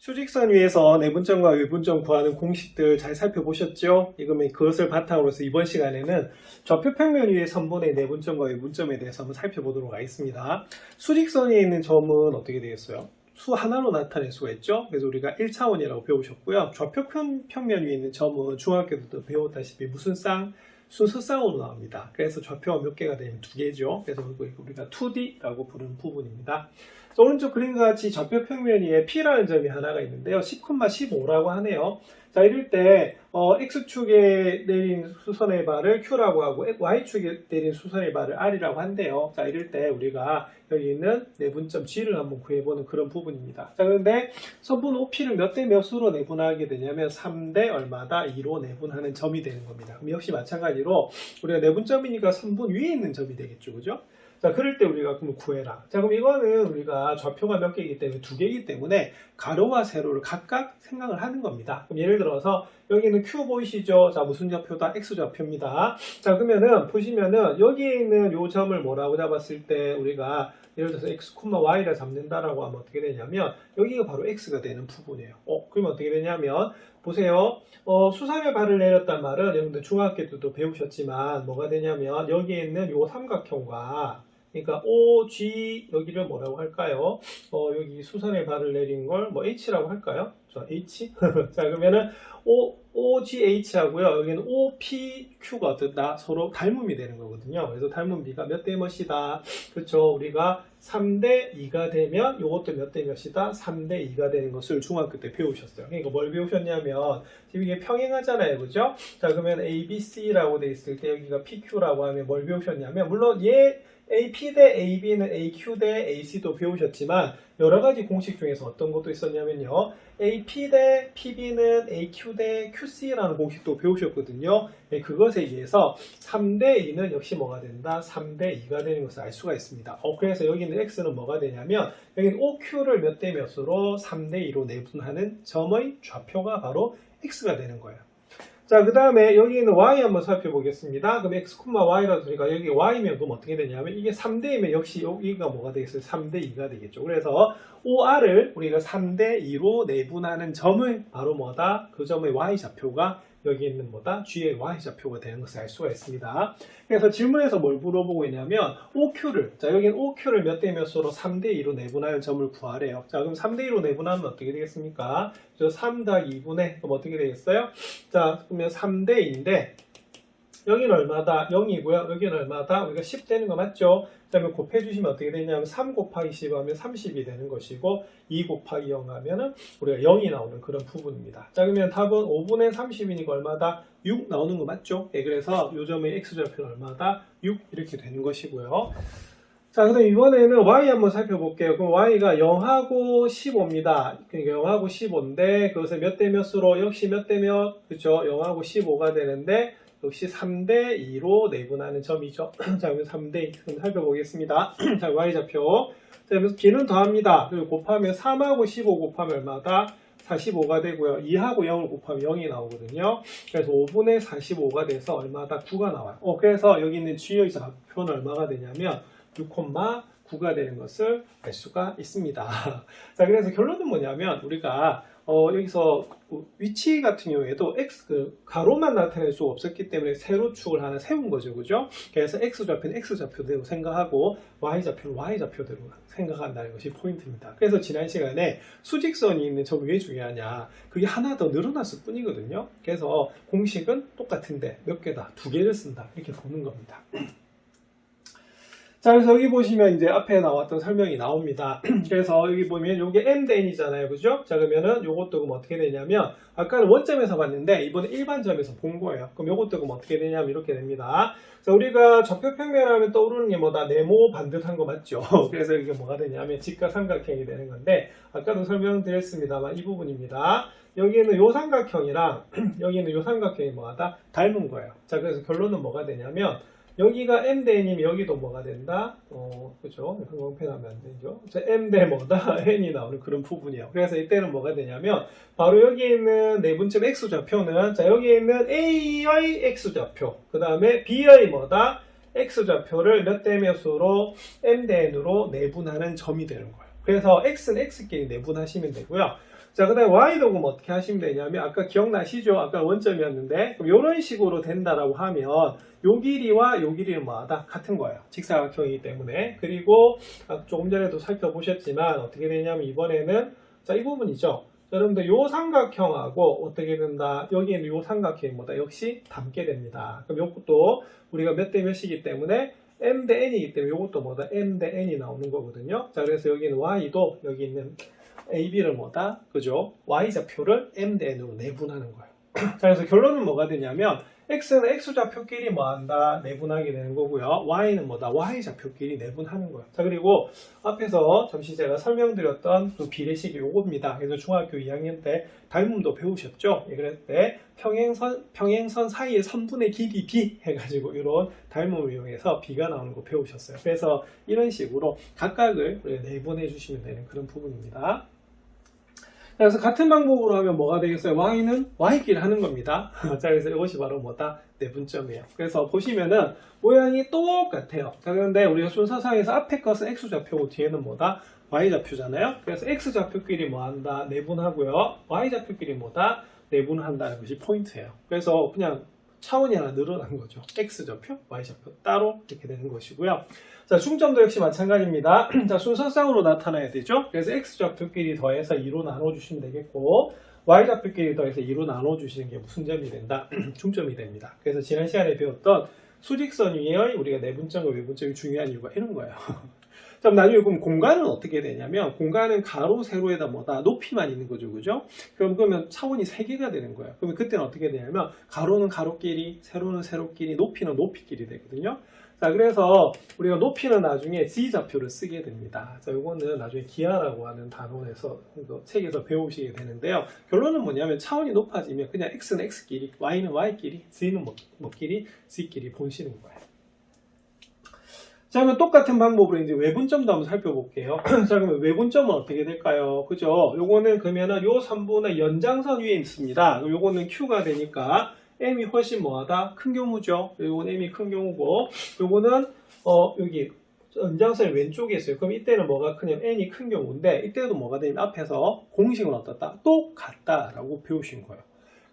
수직선 위에서 내분점과 외분점 구하는 공식들 잘 살펴보셨죠? 그러면 그것을 바탕으로 해서 이번 시간에는 좌표평면 위의 선분의 내분점과 외분점에 대해서 한번 살펴보도록 하겠습니다. 수직선에 있는 점은 어떻게 되겠어요? 수 하나로 나타낼 수가 있죠? 그래서 우리가 1차원이라고 배우셨고요. 좌표평면 위에 있는 점은 중학교 때도 배웠다시피 무슨 쌍? 순서쌍으로 나옵니다. 그래서 좌표가 몇 개가 되면 두 개죠. 그래서 우리가 2D라고 부르는 부분입니다. 오른쪽 그림과 같이 좌표 평면 위에 P라는 점이 하나가 있는데요. 10,15라고 하네요. 자, 이럴 때 X축에 내린 수선의 발을 Q라고 하고 Y축에 내린 수선의 발을 R이라고 한대요. 자, 이럴 때 우리가 여기 있는 내분점 G를 한번 구해보는 그런 부분입니다. 자, 그런데 선분 OP를 몇 대 몇으로 내분하게 되냐면 3대 얼마다 2로 내분하는 점이 되는 겁니다. 그럼 역시 마찬가지로 우리가 내분점이니까 선분 위에 있는 점이 되겠죠. 그죠? 자, 그럴 때 우리가 그럼 구해라. 자, 그럼 이거는 우리가 좌표가 몇 개이기 때문에 두 개이기 때문에 가로와 세로를 각각 생각을 하는 겁니다. 그럼 예를 들어서 여기는 Q 보이시죠? 자, 무슨 좌표다? X 좌표입니다. 자, 그러면은 보시면은 여기에 있는 요 점을 뭐라고 잡았을 때 우리가 예를 들어서 X, Y를 잡는다라고 하면 어떻게 되냐면 여기가 바로 X가 되는 부분이에요. 그러면 어떻게 되냐면 보세요. 수산의 발을 내렸단 말은 여러분들 중학교 때도 배우셨지만 뭐가 되냐면 여기에 있는 요 삼각형과 그러니까 OG 여기를 뭐라고 할까요? 여기 수선의 발을 내린 걸 뭐 H라고 할까요? 자, H? 자, 그러면은 OGH 하고요. 여기는 OPQ가 어떻다? 서로 닮음이 되는 거거든요. 그래서 닮은 비가 몇 대 몇이다? 그렇죠. 우리가 3대 2가 되면 요것도 몇 대 몇이다? 3대 2가 되는 것을 중학교 때 배우셨어요. 그러니까 뭘 배우셨냐면 지금 이게 평행하잖아요. 그죠? 자, 그러면 ABC라고 돼 있을 때 여기가 PQ라고 하면 뭘 배우셨냐면 물론 AP 대 AB는 AQ 대 AC도 배우셨지만 여러가지 공식 중에서 어떤 것도 있었냐면요. AP 대 PB는 AQ 대 QC라는 공식도 배우셨거든요. 그것에 의해서 3대 2는 역시 뭐가 된다? 3대 2가 되는 것을 알 수가 있습니다. 그래서 여기는 X는 뭐가 되냐면 여기는 OQ를 몇 대 몇으로 3대 2로 내분하는 점의 좌표가 바로 X가 되는 거예요. 자, 그 다음에 여기 있는 Y 한번 살펴보겠습니다. 그럼 X, Y라서 우리가 여기 Y면 그럼 어떻게 되냐면 이게 3대이면 역시 여기가 뭐가 되겠어요? 3대 2가 되겠죠. 그래서 OR을 우리가 3대 2로 내분하는 점을 바로 뭐다? 그 점의 Y좌표가 여기 있는 뭐다? G의 Y좌표가 되는 것을 알 수가 있습니다. 그래서 질문에서 뭘 물어보고 있냐면 OQ를, 자, 여기는 OQ를 몇 대 몇으로 3대 2로 내분하는 점을 구하래요. 자, 그럼 3대 2로 내분하면 어떻게 되겠습니까? 3 더하기 2분의, 그럼 어떻게 되겠어요? 자, 그러면 3대 2인데 여기는 얼마다? 0이고요. 여기는 얼마다? 우리가 10 되는 거 맞죠? 그 다음에 곱해주시면 어떻게 되냐면 3 곱하기 10 하면 30이 되는 것이고 2 곱하기 0 하면은 우리가 0이 나오는 그런 부분입니다. 자, 그러면 답은 5분의 30이니까 얼마다? 6 나오는 거 맞죠? 그래서 요 점의 X좌표는 얼마다? 6 이렇게 되는 것이고요. 자, 그럼 이번에는 Y 한번 살펴볼게요. 그럼 Y가 0하고 15입니다. 그러니까 0하고 15인데 그것을 몇 대 몇으로 역시 몇 대 몇? 그렇죠? 0하고 15가 되는데 역시 3대 2로 내분하는 점이죠. 자, 그럼 3대 2 살펴보겠습니다. 자, Y좌표. 자, 그래서 B는 더합니다. 그리고 곱하면 3하고 15 곱하면 얼마다? 45가 되고요. 2하고 0을 곱하면 0이 나오거든요. 그래서 5분의 45가 돼서 얼마다? 9가 나와요. 그래서 여기 있는 G의 좌표는 얼마가 되냐면 6,9가 되는 것을 알 수가 있습니다. 자, 그래서 결론은 뭐냐면 우리가 여기서 위치 같은 경우에도 가로만 나타낼 수가 없었기 때문에 세로축을 하나 세운 거죠. 그죠? 그래서 X좌표는 X좌표대로 생각하고 Y좌표는 Y좌표대로 생각한다는 것이 포인트입니다. 그래서 지난 시간에 수직선이 있는 점이 왜 중요하냐? 그게 하나 더 늘어났을 뿐이거든요. 그래서 공식은 똑같은데 몇 개다? 두 개를 쓴다. 이렇게 보는 겁니다. 자, 그래서 여기 보시면 이제 앞에 나왔던 설명이 나옵니다. 그래서 여기 보면 요게 M 대 N이잖아요. 그죠? 자, 그러면은 요것도 그럼 어떻게 되냐면 아까는 원점에서 봤는데 이번에 일반점에서 본 거예요. 그럼 요것도 그럼 어떻게 되냐면 이렇게 됩니다. 자, 우리가 좌표평면 하면 떠오르는 게 뭐다? 네모 반듯한 거 맞죠? 그래서 이게 뭐가 되냐면 직각삼각형이 되는 건데 아까도 설명드렸습니다만 이 부분입니다. 여기는 요 삼각형이랑 여기는 요 삼각형이 뭐하다? 닮은 거예요. 자, 그래서 결론은 뭐가 되냐면 여기가 M 대 N이면 여기도 뭐가 된다? 그죠? 형광펜하면 안 되죠? M 대 뭐다? N이 나오는 그런 부분이에요. 그래서 이때는 뭐가 되냐면, 바로 여기에 있는 내분점 X좌표는, 자, 여기에 있는 A의 X좌표, 그 다음에 B의 뭐다? X좌표를 몇 대 몇으로 M 대 N으로 내분하는 점이 되는 거예요. 그래서 X는 X끼리 내분하시면 되고요. 자, 그 다음에 y도 그럼 어떻게 하시면 되냐면, 아까 기억나시죠? 아까 원점이었는데, 그럼 이런 식으로 된다라고 하면, 요 길이와 요 길이는 뭐하다? 같은 거예요. 직사각형이기 때문에. 그리고, 조금 전에도 살펴보셨지만, 어떻게 되냐면, 이번에는, 자, 이 부분이죠. 자, 여러분들, 요 삼각형하고 어떻게 된다? 여기에는 요 삼각형이 뭐다? 역시 닮게 됩니다. 그럼 요것도 우리가 몇 대 몇이기 때문에, m 대 n이기 때문에 요것도 뭐다? m 대 n이 나오는 거거든요. 자, 그래서 여기는 y도, 여기 있는 AB를 뭐다? 그죠? Y좌표를 M 대 N으로 내분하는 거예요. 자, 그래서 결론은 뭐가 되냐면, X는 X좌표끼리 뭐한다? 내분하게 되는 거고요. Y는 뭐다? Y좌표끼리 내분하는 거예요. 자, 그리고 앞에서 잠시 제가 설명드렸던 그 비례식이 요겁니다. 그래서 중학교 2학년 때 닮음도 배우셨죠? 예, 그럴 때 평행선 사이의 선분의 길이 B 해가지고 이런 닮음을 이용해서 B가 나오는 거 배우셨어요. 그래서 이런 식으로 각각을 내분해 주시면 되는 그런 부분입니다. 그래서 같은 방법으로 하면 뭐가 되겠어요? y는 y끼리 하는 겁니다. 자, 그래서 이것이 바로 뭐다? 내분점이에요. 그래서 보시면은 모양이 똑같아요. 자, 그런데 우리가 순서상에서 앞에 것은 x좌표고 뒤에는 뭐다? y좌표잖아요. 그래서 x좌표끼리 뭐한다? 내분하고요. y좌표끼리 뭐다? 내분한다는 것이 포인트예요. 그래서 그냥 차원이 하나 늘어난 거죠. x좌표, y좌표 따로 이렇게 되는 것이고요. 자, 중점도 역시 마찬가지입니다. 자, 순서상으로 나타나야 되죠. 그래서 x좌표끼리 더해서 2로 나눠주시면 되겠고, y좌표끼리 더해서 2로 나눠주시는 게 무슨 점이 된다? 중점이 됩니다. 그래서 지난 시간에 배웠던 수직선 위의 우리가 내분점과 외분점이 중요한 이유가 이런 거예요. 자, 나중에 그럼 공간은 어떻게 되냐면, 공간은 가로, 세로에다 뭐다? 높이만 있는 거죠. 그죠? 그러면 차원이 3개가 되는 거예요. 그러면 그때는 어떻게 되냐면, 가로는 가로끼리, 세로는 세로끼리, 높이는 높이끼리 되거든요. 자, 그래서 우리가 높이는 나중에 G좌표를 쓰게 됩니다. 자, 요거는 나중에 기하라고 하는 단원에서, 책에서 배우시게 되는데요. 결론은 뭐냐면 차원이 높아지면 그냥 X는 X끼리, Y는 Y끼리, Z는 뭐끼리, Z끼리 보시는 거예요. 자, 그러면 똑같은 방법으로 이제 외분점도 한번 살펴볼게요. 자, 그러면 외분점은 어떻게 될까요? 그죠? 요거는 그러면은 요 선분의 연장선 위에 있습니다. 요거는 Q가 되니까 M이 훨씬 뭐하다? 큰 경우죠. 요건 M이 큰 경우고, 요거는, 여기, 연장선이 왼쪽에 있어요. 그럼 이때는 뭐가 크냐면 N이 큰 경우인데, 이때도 뭐가 되냐면 앞에서 공식은 어떻다? 똑같다라고 배우신 거예요.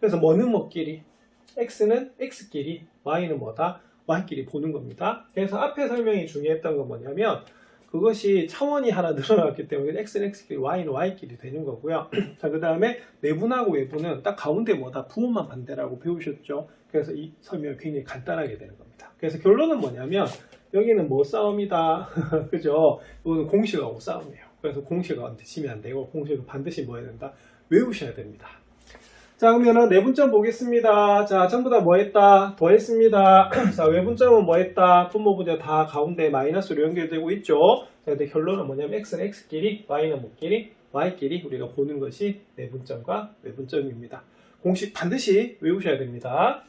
그래서 뭐는 뭐끼리? X는 X끼리, Y는 뭐다? Y끼리 보는 겁니다. 그래서 앞에 설명이 중요했던 건 뭐냐면, 그것이 차원이 하나 늘어났기 때문에 X는 X끼리, Y는 Y끼리 되는 거고요. 자, 그 다음에 내분하고 외분은 딱 가운데 뭐다? 부호만 반대라고 배우셨죠? 그래서 이 설명이 굉장히 간단하게 되는 겁니다. 그래서 결론은 뭐냐면, 여기는 뭐 싸움이다. 그죠? 이거는 공식하고 싸움이에요. 그래서 공식한테 치면 안 되고, 공식은 반드시 뭐 해야 된다? 외우셔야 됩니다. 자, 그러면은 내분점 보겠습니다. 자, 전부 다 뭐 했다? 더했습니다. 자, 외분점은 뭐 했다? 분모분자 다 가운데 마이너스로 연결되고 있죠. 자, 근데 결론은 뭐냐면 x는 x끼리, y는 뭐끼리, y끼리 우리가 보는 것이 내분점과 외분점입니다. 공식 반드시 외우셔야 됩니다.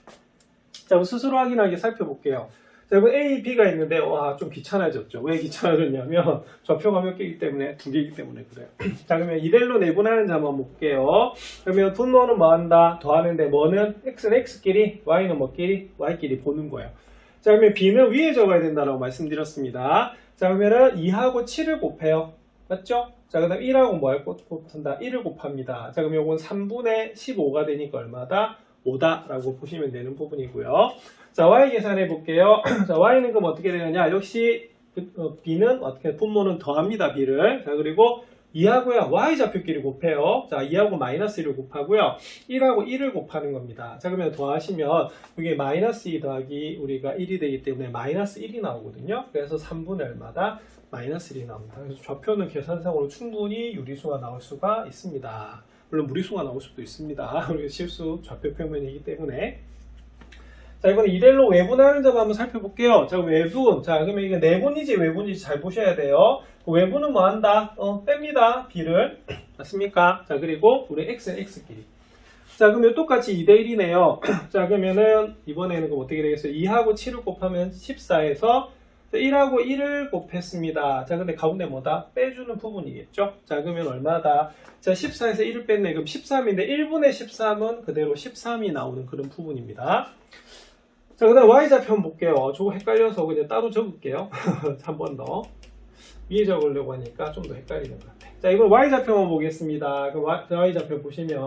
자, 스스로 확인하게 살펴볼게요. 자, 여러분 A, B가 있는데 와, 좀 귀찮아졌죠. 왜 귀찮아졌냐면 좌표가 몇 개이기 때문에, 2개이기 때문에 그래요. 자, 그러면 이대로 내분하는 자 한번 볼게요. 그러면 분모는 뭐 한다? 더하는데 뭐는 x는 x끼리, y는 뭐끼리, y끼리 보는 거예요. 자, 그러면 B는 위에 적어야 된다고 말씀드렸습니다. 자, 그러면은 2하고 7을 곱해요. 맞죠? 자, 그 다음 1하고 뭐 할 곱한다? 1을 곱합니다. 자, 그럼 요건 3분의 15가 되니까 얼마다? 5다 라고 보시면 되는 부분이고요. 자, y 계산해 볼게요. 자, y는 그럼 어떻게 되느냐? 역시 b는 어떻게 분모는 더합니다. b를. 자, 그리고 2하고요. y좌표끼리 곱해요. 자, 2하고 마이너스 1을 곱하고요. 1하고 1을 곱하는 겁니다. 자, 그러면 더하시면 이게 마이너스 2 더하기 우리가 1이 되기 때문에 마이너스 1이 나오거든요. 그래서 3분의 얼마다? 마이너스 1이 나옵니다. 그래서 좌표는 계산상으로 충분히 유리수가 나올 수가 있습니다. 물론 무리수가 나올 수도 있습니다. 우리가 실수 좌표 평면이기 때문에. 자, 이번에 이대로 외분하는 점 한번 살펴볼게요. 자, 외분. 자, 그러면 이게 내분인지 외분인지 잘 보셔야 돼요. 외분은 뭐 한다? 뺍니다. B를. 맞습니까? 자, 그리고 우리 X는 X끼리. 자, 그러면 똑같이 2대1이네요. 자, 그러면은 이번에는 그럼 어떻게 되겠어요? 2하고 7을 곱하면 14에서 1하고 1을 곱했습니다. 자, 근데 가운데 뭐다? 빼주는 부분이겠죠? 자, 그러면 얼마다? 자, 14에서 1을 뺐네. 그럼 13인데 1분의 13은 그대로 13이 나오는 그런 부분입니다. 자, 그 다음 y좌표 한번 볼게요. 저거 헷갈려서 그냥 따로 적을게요. 한 번 더. 위에 적으려고 하니까 좀 더 헷갈리는 것 같아요. 자, 이번 Y좌표만 보겠습니다. 그 Y좌표 보시면,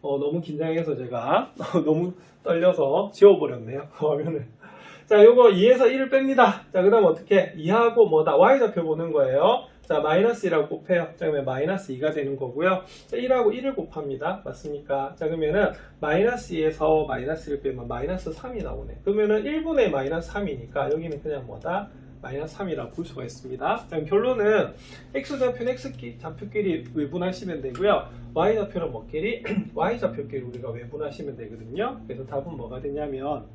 너무 긴장해서 제가 너무 떨려서 지워버렸네요. 화면을. 자, 요거 2에서 1을 뺍니다. 자, 그 다음 어떻게? 2하고 뭐다? Y좌표 보는 거예요. 자, 마이너스 1하고 곱해요. 자, 그러면 마이너스 2가 되는 거고요. 자, 1하고 1을 곱합니다. 맞습니까? 자, 그러면은 마이너스 2에서 마이너스 1 빼면 마이너스 3이 나오네. 그러면은 1분의 마이너스 3이니까 여기는 그냥 뭐다? 마이너스 3이라고 볼 수가 있습니다. 그럼 결론은 X좌표는 X좌표끼리 외분하시면 되고요. Y좌표는 뭐끼리? Y좌표끼리 우리가 외분하시면 되거든요. 그래서 답은 뭐가 되냐면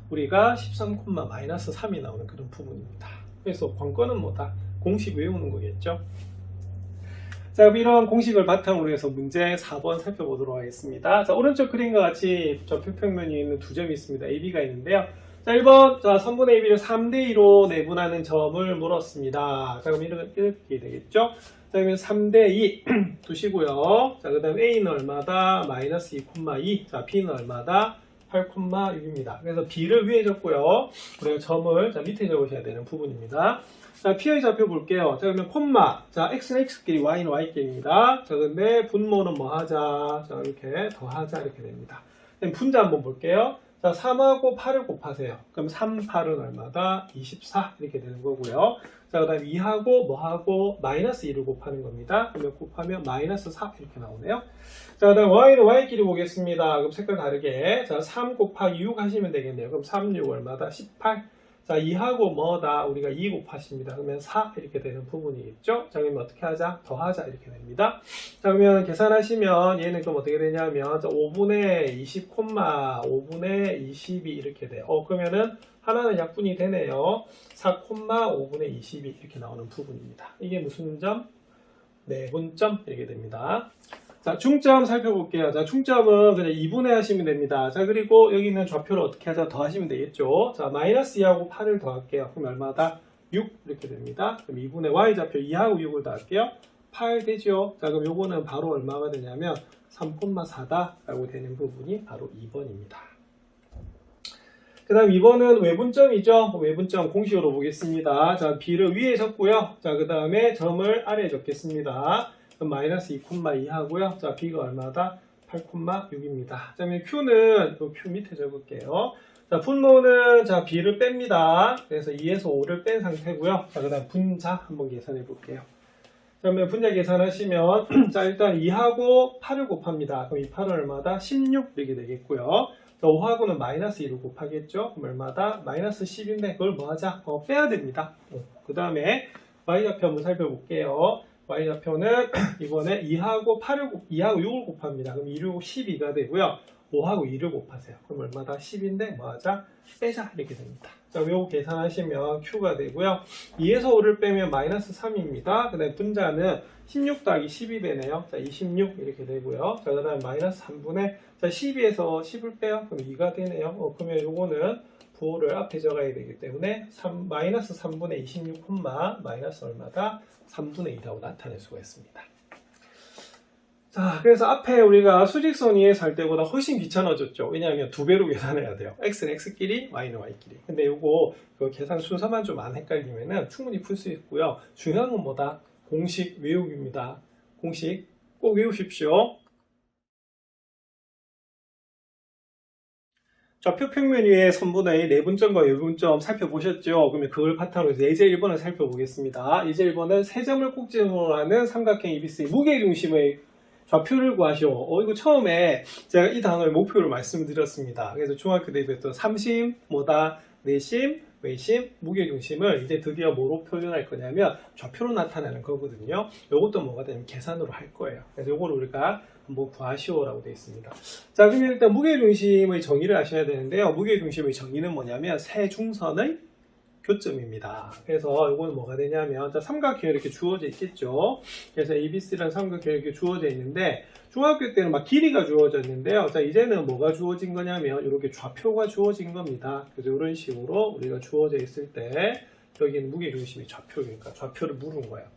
우리가 13, 마이너스 3이 나오는 그런 부분입니다. 그래서 관건은 뭐다? 공식 외우는 거겠죠. 자, 그럼 이런 공식을 바탕으로 해서 문제 4번 살펴보도록 하겠습니다. 자, 오른쪽 그림과 같이 좌표평면이 있는 두 점이 있습니다. AB가 있는데요. 자, 1번, 자, 3분의 AB를 3대2로 내분하는 점을 물었습니다. 자, 그럼 이렇게 되겠죠? 자, 그러면 3대2 두시고요. 자, 그 다음 A는 얼마다? 마이너스 2,2. 자, B는 얼마다? 8,6입니다. 그래서 B를 위에 적고요. 우리가 점을 자, 밑에 적으셔야 되는 부분입니다. 자, P의 좌표 볼게요. 자, 그러면 콤마. 자, X는 X끼리, Y는 Y끼리입니다. 자, 근데 분모는 뭐 하자? 자, 이렇게 더하자. 이렇게 됩니다. 그럼 분자 한번 볼게요. 자, 3하고 8을 곱하세요. 그럼 3, 8은 얼마다? 24. 이렇게 되는 거고요. 자, 그 다음 2하고 뭐하고? 마이너스 2를 곱하는 겁니다. 그러면 곱하면 마이너스 4 이렇게 나오네요. 자, 그 다음 Y는 Y끼리 보겠습니다. 그럼 색깔 다르게. 자, 3 곱하기 6 하시면 되겠네요. 그럼 3, 6 얼마다? 18. 자, 2하고 뭐다? 우리가 2 곱하십니다. 그러면 4 이렇게 되는 부분이겠죠? 자, 그러면 어떻게 하자? 더하자 이렇게 됩니다. 자, 그러면 계산하시면 얘는 그럼 어떻게 되냐면 5분의 20, 5분의 22 이렇게 돼요. 그러면은 하나는 약분이 되네요. 4, 5분의 22 이렇게 나오는 부분입니다. 이게 무슨 점? 내분점 이렇게 됩니다. 자, 중점 살펴볼게요. 자, 중점은 그냥 2분의 하시면 됩니다. 자, 그리고 여기 있는 좌표를 어떻게 하자? 더하시면 되겠죠. 자, 마이너스 2하고 8을 더할게요. 그럼 얼마다? 6 이렇게 됩니다. 그럼 2분의 Y좌표 2하고 6을 더할게요. 8 되죠. 자, 그럼 요거는 바로 얼마가 되냐면 3,4다 라고 되는 부분이 바로 2번입니다. 그 다음 2번은 외분점이죠. 외분점 공식으로 보겠습니다. 자, B를 위에 적고요. 자, 그 다음에 점을 아래에 적겠습니다. 그럼 마이너스 2,2 하고요. 자, B가 얼마다? 8,6입니다. 자, 그러면 Q는 Q 밑에 적을게요. 자, 분모는 자, B를 뺍니다. 그래서 2에서 5를 뺀 상태고요. 자, 그 다음 분자 한번 계산해 볼게요. 자, 그러면 분자 계산하시면 자, 일단 2하고 8을 곱합니다. 그럼 이 8은 얼마다? 16 이렇게 되겠고요. 자, 5하고는 마이너스 2를 곱하겠죠. 그럼 얼마다? 마이너스 10인데 그걸 뭐 하자? 빼야 됩니다. 그 다음에 Y좌표 한번 살펴볼게요. Y좌표는 이번에 2하고 6을 곱합니다. 그럼 2, 6, 12가 되고요. 5하고 2를 곱하세요. 그럼 얼마다? 10인데 뭐 하자? 빼자 이렇게 됩니다. 자, 요거 계산하시면 Q가 되고요. 2에서 5를 빼면 마이너스 3입니다. 그 다음에 분자는 16 더하기 10이 되네요. 자, 26 이렇게 되고요. 자, 그 다음에 마이너스 3분의 자, 12에서 10을 빼요. 그럼 2가 되네요. 그러면 요거는 부호를 앞에 적어야 되기 때문에 마이너스 3분의 26, 마이너스 얼마다? 3분의 2라고 나타낼 수가 있습니다. 자, 그래서 앞에 우리가 수직선 위에서 할 때보다 훨씬 귀찮아졌죠. 왜냐하면 두 배로 계산해야 돼요. X는 X끼리, Y는 Y끼리. 근데 요거 계산 순서만 좀 안 헷갈리면은 충분히 풀 수 있고요. 중요한 건 뭐다? 공식 외우기입니다. 공식 꼭 외우십시오. 좌표 평면 위에 선분의 내분점과 외분점 살펴보셨죠? 그러면 그걸 바탕으로 해서 예제 1번을 살펴보겠습니다. 예제 1번은 세 점을 꼭지점으로 하는 삼각형 EBC의 무게중심의 좌표를 구하시오. 이거 처음에 제가 이 단어의 목표를 말씀드렸습니다. 그래서 중학교 때 배웠던 삼심, 뭐다, 내심, 외심, 무게중심을 이제 드디어 뭐로 표현할 거냐면 좌표로 나타내는 거거든요. 이것도 뭐가 되면 계산으로 할 거예요. 그래서 이거를 우리가 한번 구하시오라고 되어 있습니다. 자, 그러면 일단 무게중심의 정의를 아셔야 되는데요. 무게중심의 정의는 뭐냐면 세 중선의 교점입니다. 그래서 이거는 뭐가 되냐면 자, 삼각형 이렇게 주어져 있겠죠. 그래서 ABC라는 삼각형 이렇게 주어져 있는데 중학교 때는 막 길이가 주어져 있는데요. 자, 이제는 뭐가 주어진 거냐면 이렇게 좌표가 주어진 겁니다. 그래서 이런 식으로 우리가 주어져 있을 때 여기는 무게중심이 좌표니까 좌표를 물은 거예요.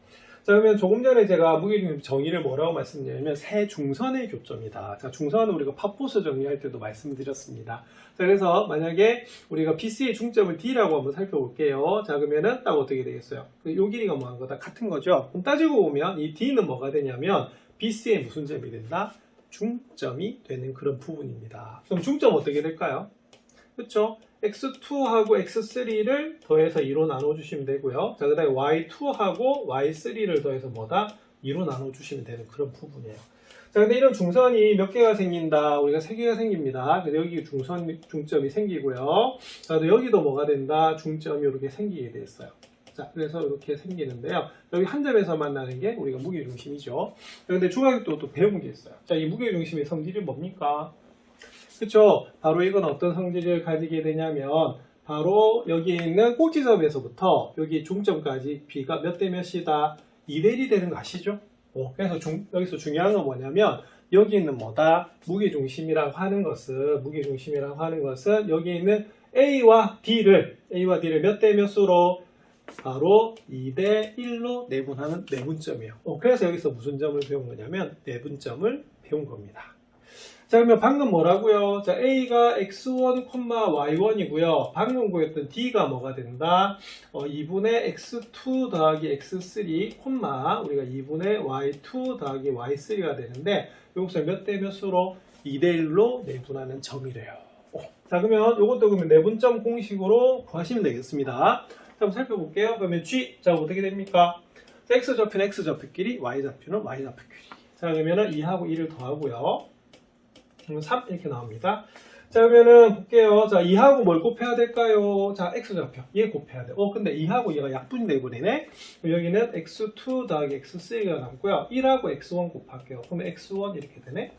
그러면 조금 전에 제가 무게중심 정의를 뭐라고 말씀드렸냐면 세 중선의 교점이다. 자, 중선은 우리가 팝포스 정리할 때도 말씀드렸습니다. 자, 그래서 만약에 우리가 BC의 중점을 D라고 한번 살펴볼게요. 자, 그러면은 딱 어떻게 되겠어요? 요 길이가 뭐한 거다? 같은 거죠? 그럼 따지고 보면 이 D는 뭐가 되냐면 BC의 무슨 점이 된다? 중점이 되는 그런 부분입니다. 그럼 중점 어떻게 될까요? 그렇죠? x2하고 x3를 더해서 2로 나눠주시면 되고요. 자, 그 다음에 y2하고 y3를 더해서 뭐다? 2로 나눠주시면 되는 그런 부분이에요. 자, 근데 이런 중선이 몇 개가 생긴다? 우리가 3개가 생깁니다. 그래서 여기 중점이 생기고요. 자, 여기도 뭐가 된다? 중점이 이렇게 생기게 됐어요. 자, 그래서 이렇게 생기는데요. 여기 한 점에서 만나는 게 우리가 무게중심이죠. 근데 중학교 또 배운 게 있어요. 자, 이 무게중심의 성질이 뭡니까? 그쵸? 바로 이건 어떤 성질을 가지게 되냐면 바로 여기에 있는 꼭지점에서부터 여기 중점까지 B가 몇 대 몇이다? 2대1이 되는 거 아시죠? 그래서 여기서 중요한 건 뭐냐면 여기 있는 뭐다? 무게중심이라고 하는 것은 여기 있는 A와 D를 몇 대 몇으로? 바로 2대1로 내분하는 내분점이에요. 그래서 여기서 무슨 점을 배운 거냐면 내분점을 배운 겁니다. 자, 그러면 방금 뭐라고요? 자, A가 x1, y1이고요. 방금 구했던 D가 뭐가 된다? 2분의 x2 더하기 x3, 우리가 2분의 y2 더하기 y3가 되는데 여기서 몇 대 몇으로? 2대1로 내분하는 점이래요. 자, 그러면 이것도 그러면 내분점 공식으로 구하시면 되겠습니다. 자, 한번 살펴볼게요. 그러면 G, 자, 어떻게 됩니까? 자, x좌표는 x좌표끼리, y좌표는 y좌표끼리. 자, 그러면은 2하고 2를 더하고요. 3 이렇게 나옵니다. 자, 그러면은 볼게요. 자, 2하고 뭘 곱해야 될까요? 자, x좌표. 얘 곱해야 돼. 근데 2하고 얘가 약분이 되버리네. 여기는 x2 더하기 x3가 남고요. 1하고 x1 곱할게요. 그러면 x1 이렇게 되네.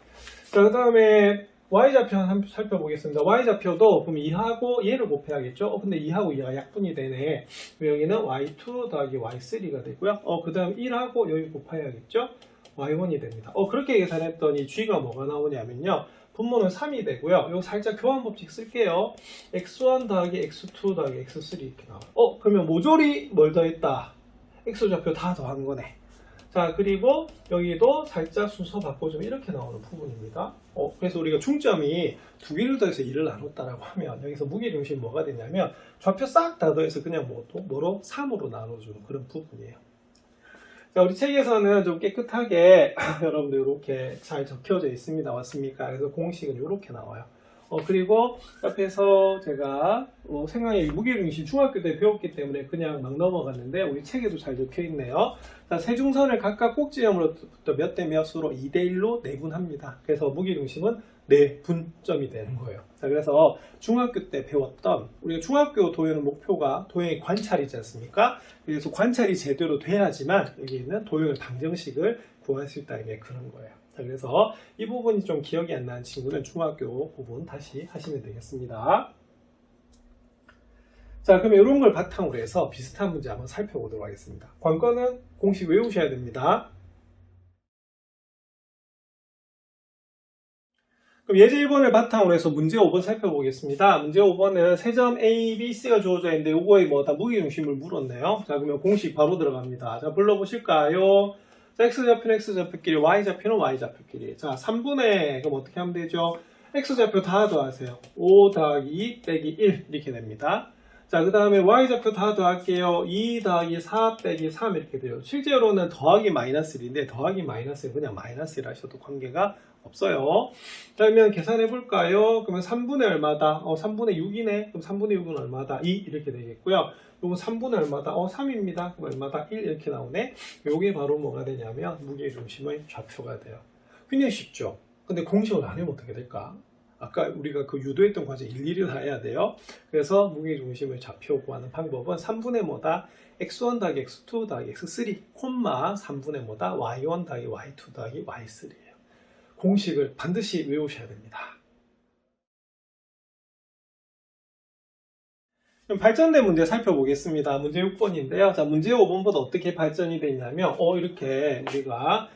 자, 그 다음에 y좌표 한번 살펴보겠습니다. y좌표도 그럼 2하고 얘를 곱해야겠죠? 근데 2하고 얘가 약분이 되네. 여기는 y2 더하기 y3가 되고요. 그 다음 1하고 여기 곱해야겠죠? y1이 됩니다. 그렇게 계산했더니 g가 뭐가 나오냐면요. 분모는 3이 되고요. 이거 살짝 교환 법칙 쓸게요. x1 더하기 x2 더하기 x3 이렇게 나와요. 그러면 모조리 뭘 더했다? x좌표 다 더한 거네. 자, 그리고 여기도 살짝 순서 바꿔주면 이렇게 나오는 부분입니다. 그래서 우리가 중점이 두 개를 더해서 2를 나눴다라고 하면 여기서 무게중심이 뭐가 되냐면 좌표 싹 다 더해서 그냥 뭐로? 3으로 나눠주는 그런 부분이에요. 자, 우리 책에서는 좀 깨끗하게 여러분들 이렇게 잘 적혀져 있습니다. 맞습니까? 그래서 공식은 이렇게 나와요. 그리고 옆에서 제가 생각에 무게중심 중학교 때 배웠기 때문에 그냥 막 넘어갔는데 우리 책에도 잘 적혀 있네요. 자, 세 중선을 각각 꼭지점으로부터 몇 대 몇으로 2대1로 내분합니다. 그래서 무게중심은 내분점이 되는 거예요. 자, 그래서 중학교 때 배웠던 우리가 중학교 도형의 목표가 도형의 관찰이지 않습니까? 그래서 관찰이 제대로 돼야지만 여기 있는 도형의 방정식을 구할 수 있다는 게 그런 거예요. 자, 그래서 이 부분이 좀 기억이 안 나는 친구는 중학교 부분 다시 하시면 되겠습니다. 자, 그러면 이런 걸 바탕으로 해서 비슷한 문제 한번 살펴보도록 하겠습니다. 관건은 공식 외우셔야 됩니다. 그럼 예제 1번을 바탕으로 해서 문제 5번 살펴보겠습니다. 문제 5번은 세 점 A, B, C가 주어져 있는데 요거에 뭐다 무게중심을 물었네요. 자, 그러면 공식 바로 들어갑니다. 자, 불러보실까요? 자, x좌표는 x좌표끼리, y좌표는 y좌표끼리. 자, 3분의 그럼 어떻게 하면 되죠? x좌표 다 더하세요. 5 더하기 2 빼기 1 이렇게 됩니다. 자, 그 다음에 y좌표 다 더할게요. 2 더하기 4 빼기 3 이렇게 돼요. 실제로는 더하기 마이너스 1인데 더하기 마이너스는 그냥 마이너스 1 하셔도 관계가 없어요. 자, 그러면 계산해 볼까요? 그러면 3분의 얼마다? 3분의 6이네. 그럼 3분의 6은 얼마다? 2 이렇게 되겠고요. 요거 3분의 얼마다? 3입니다. 그럼 얼마다? 1 이렇게 나오네. 요게 바로 뭐가 되냐면 무게중심의 좌표가 돼요. 굉장히 쉽죠? 근데 공식을 안 해면 어떻게 될까? 아까 우리가 그 유도했던 과제 일일이 다 해야 돼요. 그래서 무게중심의 좌표 구하는 방법은 3분의 뭐다? x1 더하기 x2 더하기 x3, 콤마 3분의 뭐다? y1 더하기 y2 더하기 y3예요. 공식을 반드시 외우셔야 됩니다. 그럼 발전된 문제 살펴보겠습니다. 문제 6번인데요. 자, 문제 5번보다 어떻게 발전이 되냐면, 이렇게 우리가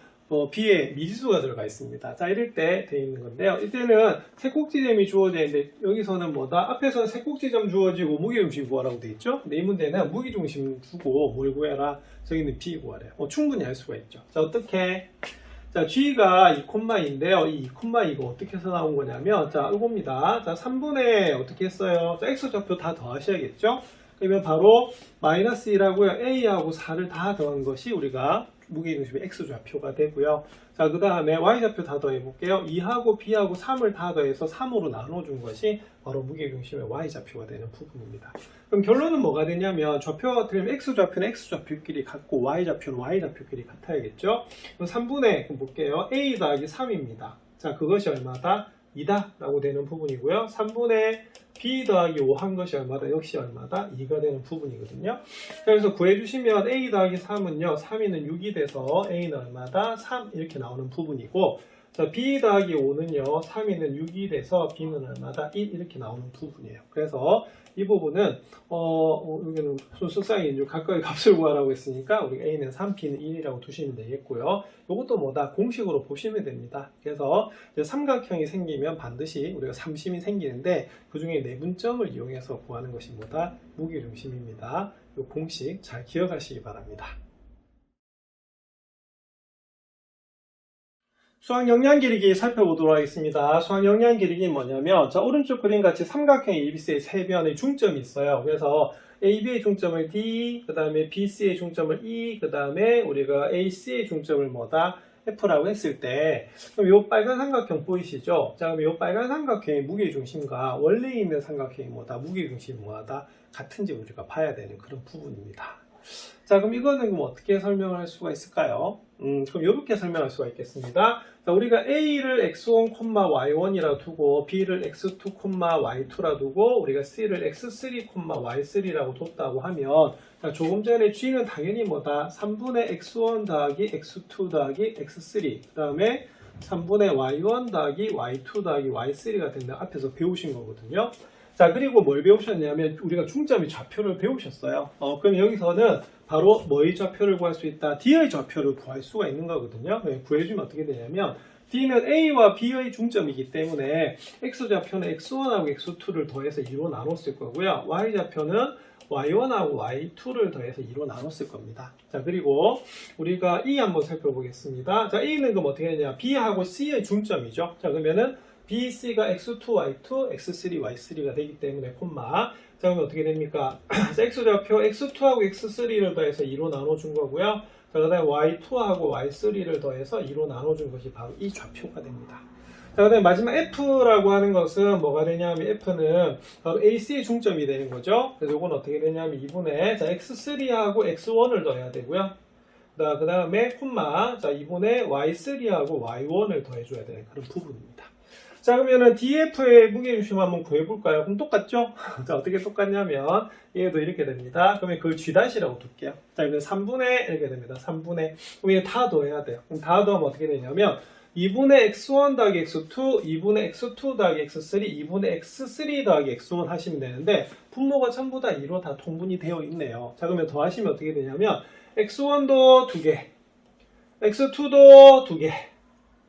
B에 미지수가 들어가 있습니다. 자, 이럴 때 돼 있는 건데요. 이때는 세 꼭지점이 주어져 있는데 여기서는 뭐다? 앞에서는 세 꼭지점 주어지고 무게중심 구하라고 돼 있죠? 근데 이 문제는 무게중심 주고 뭘 구해라? 저기는 B 구하래요. 충분히 할 수가 있죠. 자, 어떻게? 자, G가 2,2인데요. 이 2,2가 어떻게 해서 나온 거냐면, 자, 이겁니다. 자, 3분의 어떻게 했어요? 자, X좌표 다 더하셔야겠죠? 그러면 바로 마이너스 1하고요. A하고 4를 다 더한 것이 우리가 무게중심의 X좌표가 되고요. 자, 그 다음에 Y좌표 다 더해볼게요. 2하고 B하고 3을 다 더해서 3으로 나눠준 것이 바로 무게중심의 Y좌표가 되는 부분입니다. 그럼 결론은 뭐가 되냐면 좌표가 틀리면 X좌표는 X좌표끼리 같고 Y좌표는 Y좌표끼리 같아야겠죠. 그럼 3분의 볼게요. A 더하기 3입니다. 자, 그것이 얼마다? 2다 라고 되는 부분이고요. 3분의 B 더하기 5 한 것이 얼마다? 역시 얼마다? 2가 되는 부분이거든요. 그래서 구해주시면 A 더하기 3은요. 3이는 6이 돼서 A는 얼마다? 3 이렇게 나오는 부분이고, 자, B 더하기 5는요. 3이는 6이 돼서 B는 얼마다? 1 이렇게 나오는 부분이에요. 그래서 이 부분은 여기는 순수쌍인 줄 각각의 값을 구하라고 했으니까 우리가 A는 3, B는 1이라고 두시면 되겠고요. 이것도 뭐다? 공식으로 보시면 됩니다. 그래서 이제 삼각형이 생기면 반드시 우리가 삼심이 생기는데 그 중에 내분점을 이용해서 구하는 것이 뭐다? 무게중심입니다. 이 공식 잘 기억하시기 바랍니다. 수학 영양 길이기 살펴보도록 하겠습니다. 수학 영양 길이기는 뭐냐면, 자, 오른쪽 그림 같이 삼각형 ABC의 세 변의 중점이 있어요. 그래서 AB의 중점을 D, 그 다음에 BC의 중점을 E, 그 다음에 우리가 AC의 중점을 뭐다? F라고 했을 때, 그럼 이 빨간 삼각형 보이시죠? 자, 그럼 이 빨간 삼각형의 무게중심과 원래 있는 삼각형이 뭐다? 무게중심이 뭐하다? 같은지 우리가 봐야 되는 그런 부분입니다. 자, 그럼 이거는 그럼 어떻게 설명을 할 수가 있을까요? 그럼 이렇게 설명할 수가 있겠습니다. 자, 우리가 A를 x1, y1이라 두고 B를 x2, y2라 두고 우리가 C를 x3, y3라고 뒀다고 하면, 자, 조금 전에 G는 당연히 뭐다? 3분의 x1 더하기 x2 더하기 x3, 그 다음에 3분의 y1 더하기 y2 더하기 y3가 된다 앞에서 배우신 거거든요. 자, 그리고 뭘 배우셨냐면 우리가 중점의 좌표를 배우셨어요. 그럼 여기서는 바로 뭐의 좌표를 구할 수 있다? D의 좌표를 구할 수가 있는 거거든요. 구해주면 어떻게 되냐면 D는 A와 B의 중점이기 때문에 X좌표는 X1하고 X2를 더해서 2로 나눴을 거고요. Y좌표는 Y1하고 Y2를 더해서 2로 나눴을 겁니다. 자, 그리고 우리가 E 한번 살펴보겠습니다. 자, E는 그럼 어떻게 되냐? B하고 C의 중점이죠. 자, 그러면은 B, C가 X2, Y2, X3, Y3가 되기 때문에 콤마. 자, 그러면 어떻게 됩니까? X좌표 X2하고 X3를 더해서 2로 나눠준 거고요. 자, 그 다음에 Y2하고 Y3를 더해서 2로 나눠준 것이 바로 이 좌표가 됩니다. 자, 그 다음에 마지막 F라고 하는 것은 뭐가 되냐면 F는 바로 AC의 중점이 되는 거죠. 그래서 이건 어떻게 되냐면 2분의 자, X3하고 X1을 더해야 되고요. 그 다음에 콤마 자, 2분의 Y3하고 Y1을 더해줘야 되는 그런 부분입니다. 자, 그러면은 DF의 무게중심 한번 구해볼까요? 그럼 똑같죠? 자, 어떻게 똑같냐면 얘도 이렇게 됩니다. 그러면 그걸 G'라고 둘게요. 자, 이거 3분의 이렇게 됩니다. 3분의. 그럼 얘 다 더해야 돼요. 그럼 다 더하면 어떻게 되냐면 2분의 X1 더하기 X2, 2분의 X2 더하기 X3, 2분의 X3 더하기 X1 하시면 되는데 분모가 전부 다 2로 다 통분이 되어 있네요. 자, 그러면 더하시면 어떻게 되냐면 X1도 2개, X2도 2개,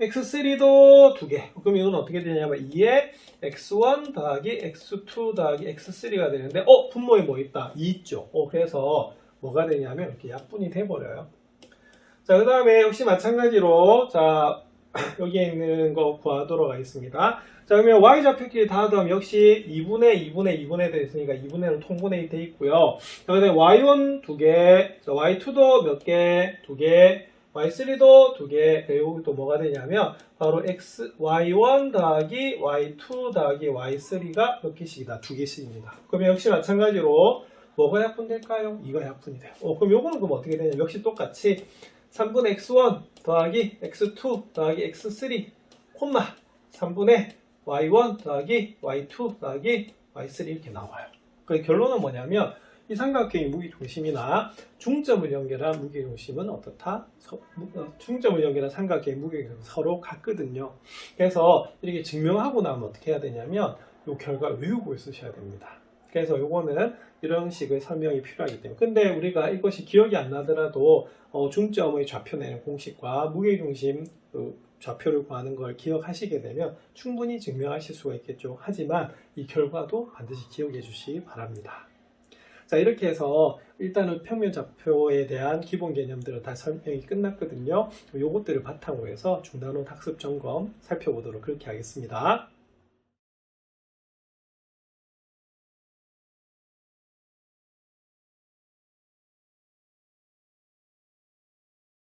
X3도 2개. 그럼 이건 어떻게 되냐면 2에 X1 더하기 X2 더하기 X3가 되는데 분모에 뭐 있다? 2 있죠. 그래서 뭐가 되냐면 이렇게 약분이 돼버려요. 자, 그 다음에 역시 마찬가지로 자 여기에 있는 거 구하도록 하겠습니다. 자, 그러면 Y좌표끼리 다 더하면 역시 2분의 돼 있으니까 2분의는 통분해 돼 있고요. 자, 그 다음에 Y1 2개, 자, Y2도 몇 개? 2개, Y3도 2개. 그리고 또 뭐가 되냐면 바로 Y1 더하기 Y2 더하기 Y3가 몇 개씩이다? 2개씩입니다. 그러면 역시 마찬가지로 뭐가 약분될까요? 이거 약분이 돼요. 그럼 요거는 그럼 어떻게 되냐면 역시 똑같이 3분의 X1 더하기 X2 더하기 X3 콤마 3분의 Y1 더하기 Y2 더하기 Y3 이렇게 나와요. 그래서 결론은 뭐냐면 이 삼각형의 무게중심이나 중점을 연결한 무게중심은 어떻다? 중점을 연결한 삼각형의 무게중심은 서로 같거든요. 그래서 이렇게 증명하고 나면 어떻게 해야 되냐면 이 결과를 외우고 있으셔야 됩니다. 그래서 요거는 이런 식의 설명이 필요하기 때문에. 근데 우리가 이것이 기억이 안 나더라도 중점의 좌표 내는 공식과 무게중심 좌표를 구하는 걸 기억하시게 되면 충분히 증명하실 수가 있겠죠. 하지만 이 결과도 반드시 기억해 주시기 바랍니다. 자, 이렇게 해서 일단은 평면 좌표에 대한 기본 개념들은 다 설명이 끝났거든요. 요것들을 바탕으로 해서 중단원 학습 점검 살펴보도록 그렇게 하겠습니다.